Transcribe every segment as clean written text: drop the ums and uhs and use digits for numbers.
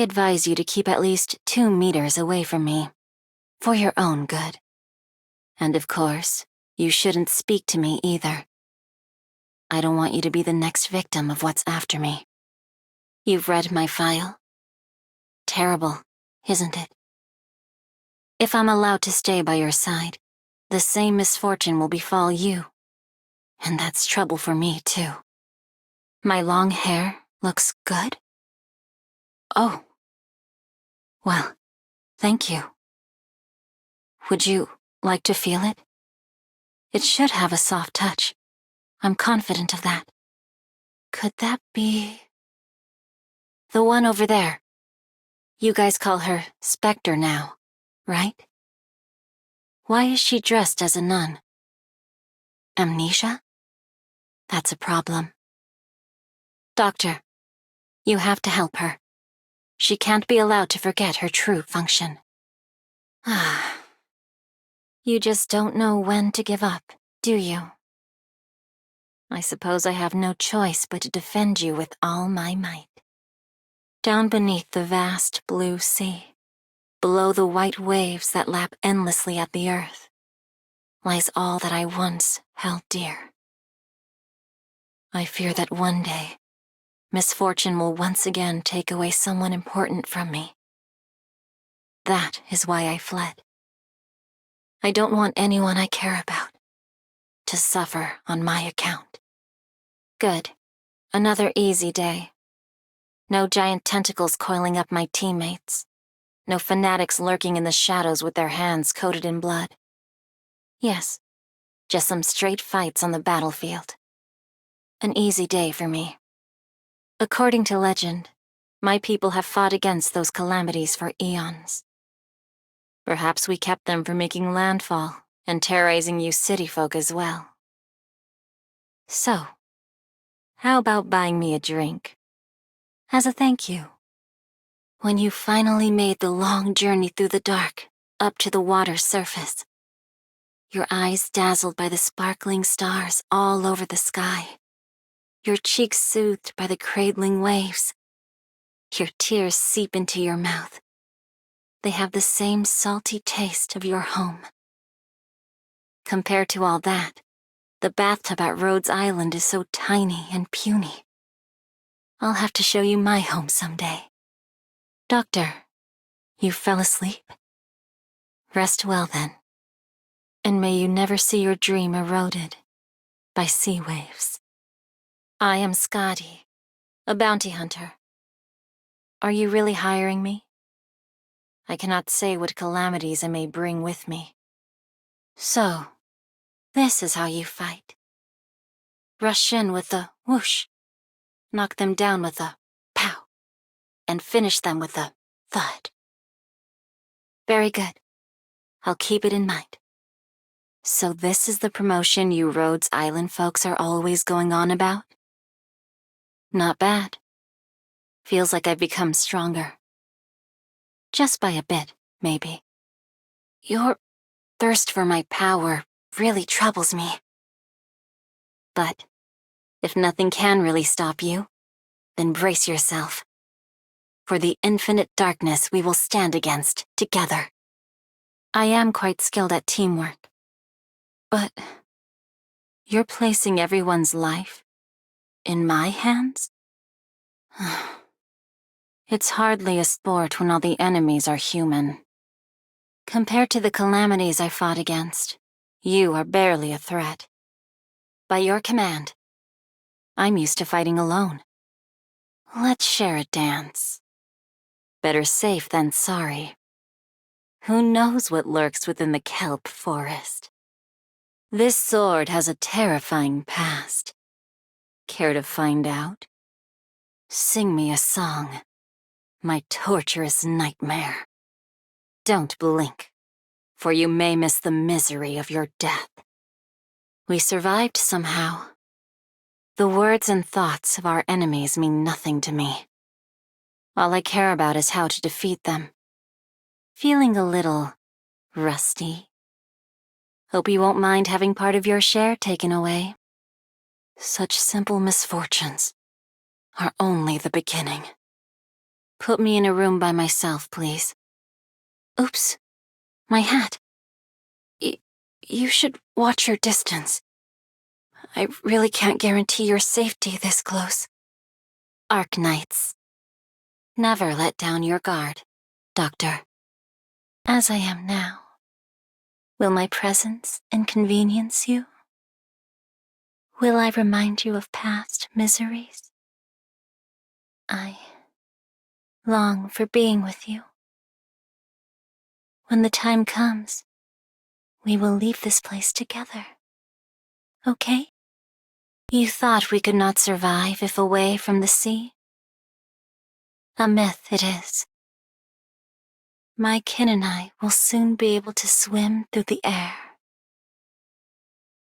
advise you to keep at least 2 meters away from me, for your own good. And of course, you shouldn't speak to me either. I don't want you to be the next victim of what's after me. You've read my file? Terrible, isn't it? If I'm allowed to stay by your side, the same misfortune will befall you. And that's trouble for me, too. My long hair looks good? Oh. Well, thank you. Would you like to feel it? It should have a soft touch. I'm confident of that. Could that be... the one over there? You guys call her Spectre now, right? Why is she dressed as a nun? Amnesia? That's a problem. Doctor, you have to help her. She can't be allowed to forget her true function. Ah. You just don't know when to give up, do you? I suppose I have no choice but to defend you with all my might. Down beneath the vast blue sea, below the white waves that lap endlessly at the earth, lies all that I once held dear. I fear that one day, misfortune will once again take away someone important from me. That is why I fled. I don't want anyone I care about to suffer on my account. Good. Another easy day. No giant tentacles coiling up my teammates. No fanatics lurking in the shadows with their hands coated in blood. Yes, just some straight fights on the battlefield. An easy day for me. According to legend, my people have fought against those calamities for eons. Perhaps we kept them from making landfall and terrorizing you city folk as well. So, how about buying me a drink? As a thank you. When you finally made the long journey through the dark, up to the water's surface, your eyes dazzled by the sparkling stars all over the sky, your cheeks soothed by the cradling waves, your tears seep into your mouth. They have the same salty taste of your home. Compared to all that, the bathtub at Rhodes Island is so tiny and puny. I'll have to show you my home someday. Doctor, you fell asleep? Rest well then, and may you never see your dream eroded by sea waves. I am Skadi, a bounty hunter. Are you really hiring me? I cannot say what calamities I may bring with me. So, this is how you fight. Rush in with a whoosh, knock them down with a pow, and finish them with a thud. Very good. I'll keep it in mind. So this is the promotion you Rhodes Island folks are always going on about? Not bad. Feels like I've become stronger. Just by a bit, maybe. Your thirst for my power really troubles me. But if nothing can really stop you, then brace yourself. For the infinite darkness we will stand against together. I am quite skilled at teamwork. But you're placing everyone's life in my hands? It's hardly a sport when all the enemies are human. Compared to the calamities I fought against, you are barely a threat. By your command, I'm used to fighting alone. Let's share a dance. Better safe than sorry. Who knows what lurks within the kelp forest? This sword has a terrifying past. Care to find out? Sing me a song. My torturous nightmare. Don't blink, for you may miss the misery of your death. We survived somehow. The words and thoughts of our enemies mean nothing to me. All I care about is how to defeat them. Feeling a little rusty. Hope you won't mind having part of your share taken away. Such simple misfortunes are only the beginning. Put me in a room by myself, please. Oops, my hat. You should watch your distance. I really can't guarantee your safety this close. Arknights. Never let down your guard, Doctor. As I am now. Will my presence inconvenience you? Will I remind you of past miseries? I long for being with you. When the time comes, we will leave this place together. Okay? You thought we could not survive if away from the sea? A myth it is. My kin and I will soon be able to swim through the air.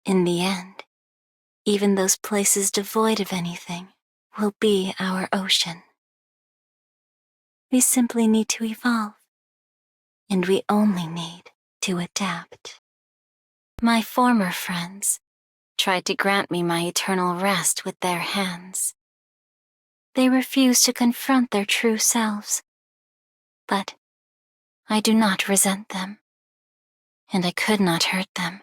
In the end, even those places devoid of anything will be our ocean. We simply need to evolve, and we only need to adapt. My former friends tried to grant me my eternal rest with their hands. They refused to confront their true selves, but I do not resent them, and I could not hurt them,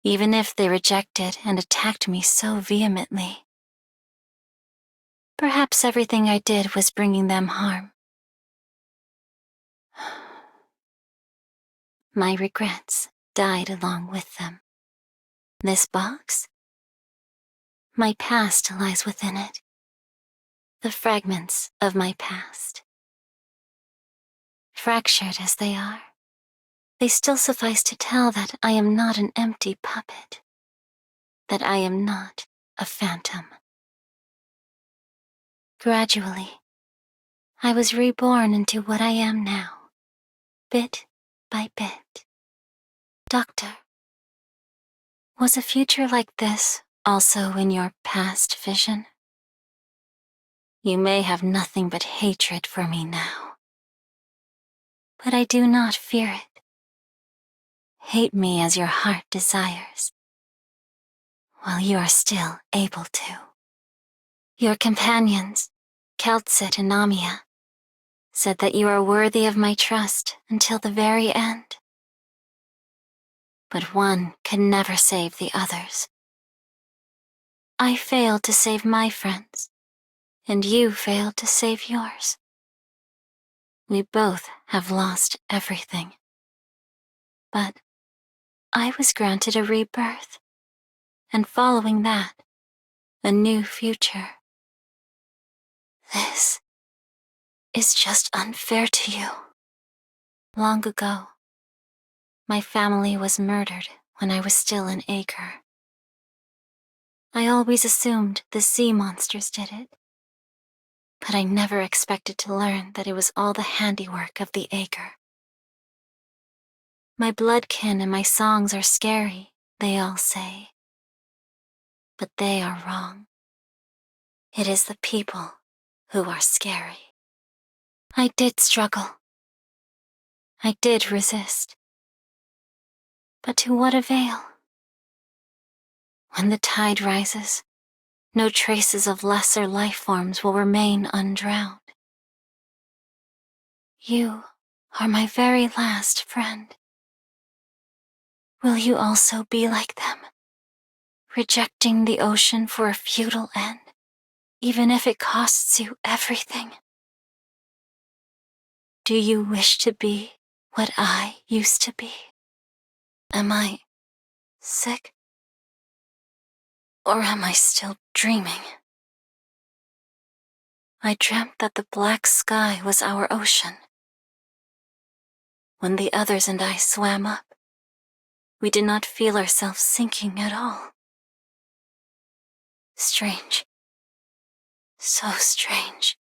even if they rejected and attacked me so vehemently. Perhaps everything I did was bringing them harm. My regrets died along with them. This box? My past lies within it. The fragments of my past. Fractured as they are, they still suffice to tell that I am not an empty puppet, that I am not a phantom. Gradually, I was reborn into what I am now, bit by bit. Doctor, was a future like this also in your past vision? You may have nothing but hatred for me now, but I do not fear it. Hate me as your heart desires, while you are still able to. Your companions, Keltsit and Namia, said that you are worthy of my trust until the very end. But one can never save the others. I failed to save my friends, and you failed to save yours. We both have lost everything. But I was granted a rebirth, and following that, a new future. This is just unfair to you. Long ago, my family was murdered when I was still an acre. I always assumed the sea monsters did it, but I never expected to learn that it was all the handiwork of the acre. My bloodkin and my songs are scary, they all say. But they are wrong. It is the people who are scary. I did struggle. I did resist. But to what avail? When the tide rises, no traces of lesser life forms will remain undrowned. You are my very last friend. Will you also be like them, rejecting the ocean for a futile end, even if it costs you everything? Do you wish to be what I used to be? Am I sick? Or am I still dreaming? I dreamt that the black sky was our ocean. When the others and I swam up, we did not feel ourselves sinking at all. Strange. So strange.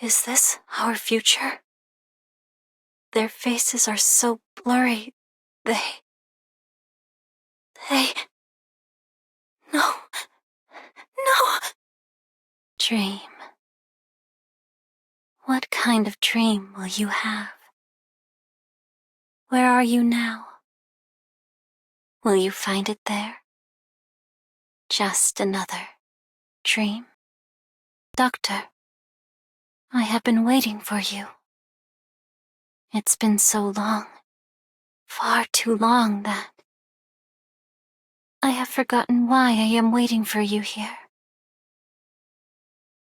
Is this our future? Their faces are so blurry. They... No. No. Dream. What kind of dream will you have? Where are you now? Will you find it there? Just another dream? Doctor, I have been waiting for you. It's been so long, far too long that I have forgotten why I am waiting for you here.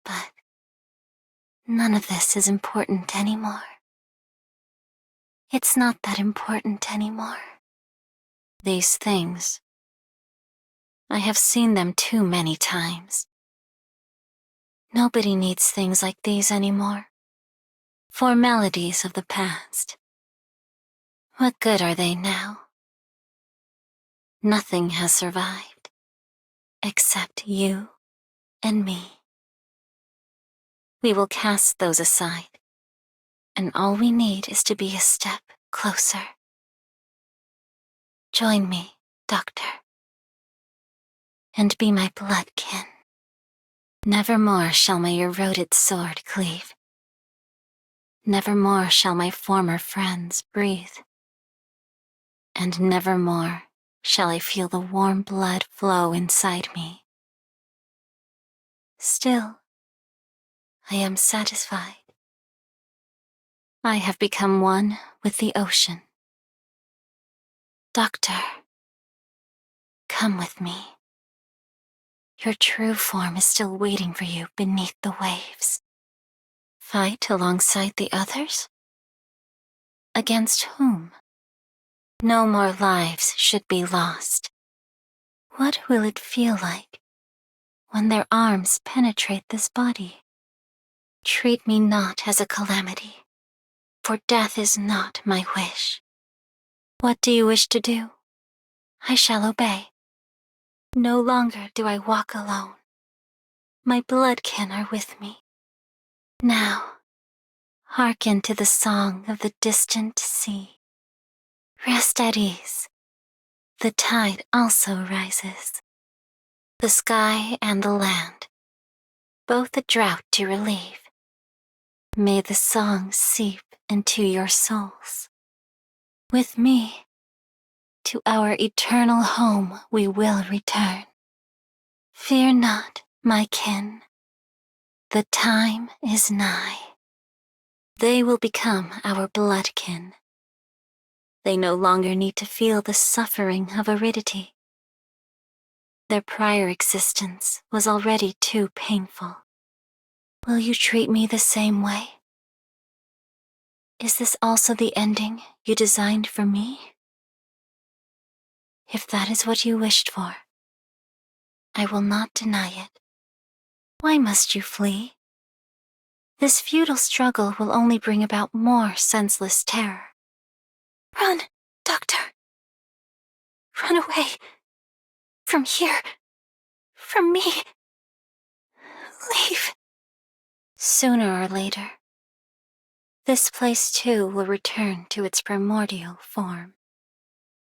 But none of this is important anymore. It's not that important anymore. These things, I have seen them too many times. Nobody needs things like these anymore. Formalities of the past. What good are they now? Nothing has survived, except you and me. We will cast those aside, and all we need is to be a step closer. Join me, Doctor, and be my bloodkin. Nevermore shall my eroded sword cleave. Nevermore shall my former friends breathe. And nevermore shall I feel the warm blood flow inside me. Still, I am satisfied. I have become one with the ocean. Doctor, come with me. Your true form is still waiting for you beneath the waves. Fight alongside the others? Against whom? No more lives should be lost. What will it feel like when their arms penetrate this body? Treat me not as a calamity, for death is not my wish. What do you wish to do? I shall obey. No longer do I walk alone. My bloodkin are with me. Now, hearken to the song of the distant sea. Rest at ease. The tide also rises. The sky and the land, both a drought to relieve. May the song seep into your souls. With me, to our eternal home we will return. Fear not, my kin. The time is nigh. They will become our bloodkin. They no longer need to feel the suffering of aridity. Their prior existence was already too painful. Will you treat me the same way? Is this also the ending you designed for me? If that is what you wished for, I will not deny it. Why must you flee? This futile struggle will only bring about more senseless terror. Run, Doctor. Run away. From here. From me. Leave. Sooner or later, this place too will return to its primordial form.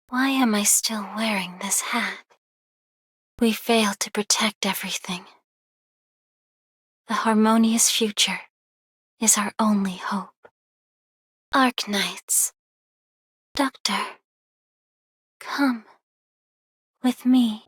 Why am I still wearing this hat? We failed to protect everything. The harmonious future is our only hope. Arknights. Doctor, come with me.